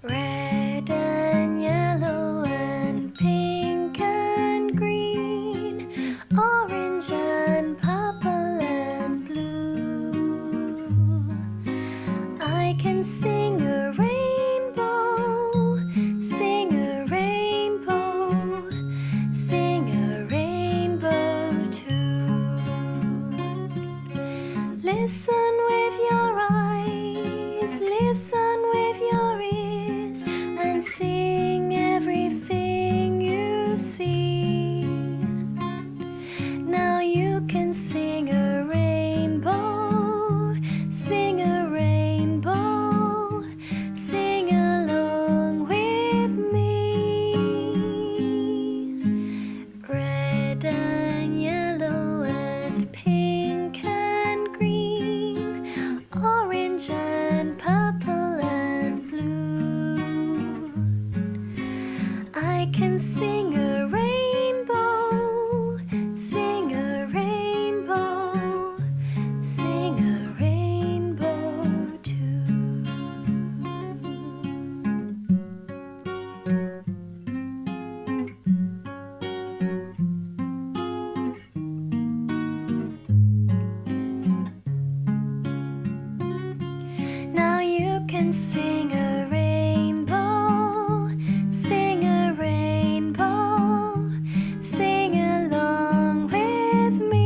Red and yellow and pink and green, orange and purple and blue. I can sing a rainbow, sing a rainbow, sing a rainbow too. Listen with your eyes, listen with your ears, and sing everything you see. Now you can sing a rainbow, sing a rainbow, sing along with me. Red and yellow and pink and green, orange and purple and blue. I can sing a rainbow, sing a rainbow, sing a rainbow too. Now you can sing a rainbow, sing a rainbow, sing along with me.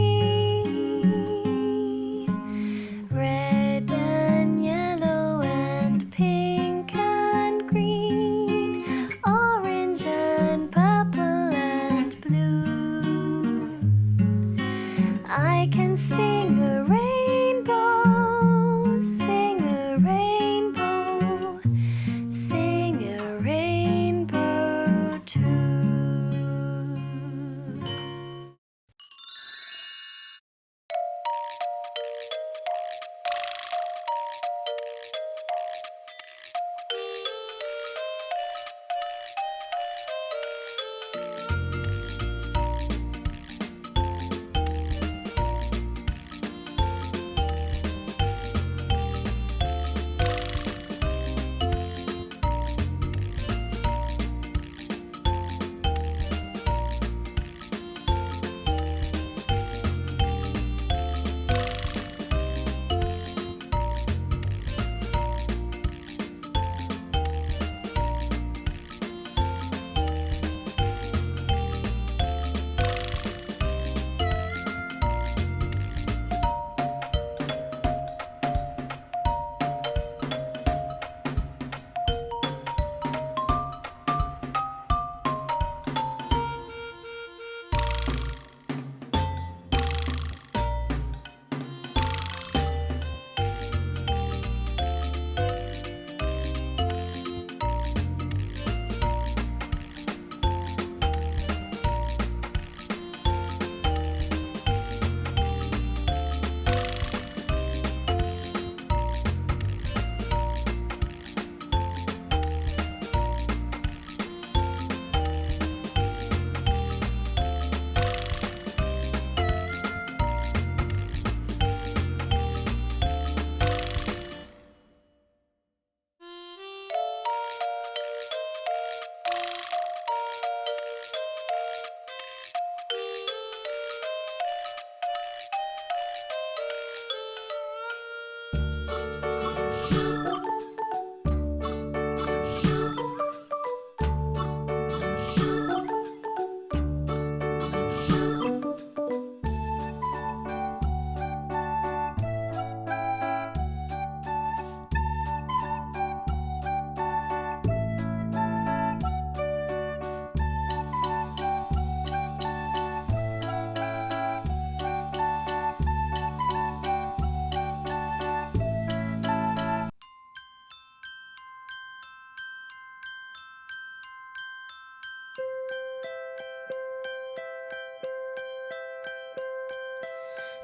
Red and yellow and pink and green, orange and purple and blue. I can sing a rainbow, sing a rainbow, sing a rainbow too.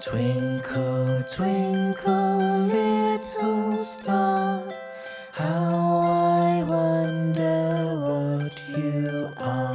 Twinkle, twinkle, little star, how I wonder what you are.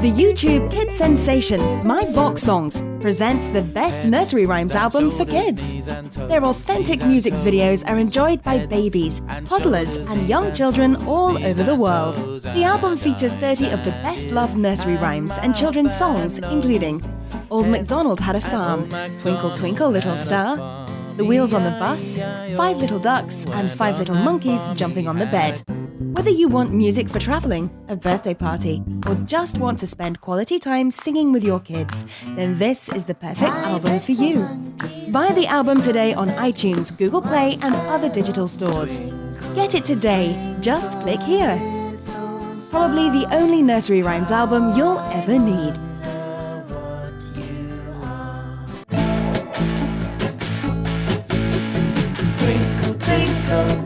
The YouTube kids sensation My Vox Songs presents the best nursery rhymes album for kids. Their authentic music videos are enjoyed by babies, toddlers and young children all over the world. The album features 30 of the best-loved nursery rhymes and children's songs, including Old MacDonald Had a Farm, Twinkle Twinkle Little Star, The Wheels on the Bus, 5 Little Ducks and 5 Little Monkeys Jumping on the Bed. Whether you want music for traveling, a birthday party, or just want to spend quality time singing with your kids, then this is the perfect album for you. Buy the album today on iTunes, Google Play and other digital stores. Get it today, just click here. Probably the only nursery rhymes album you'll ever need. Twinkle, twinkle,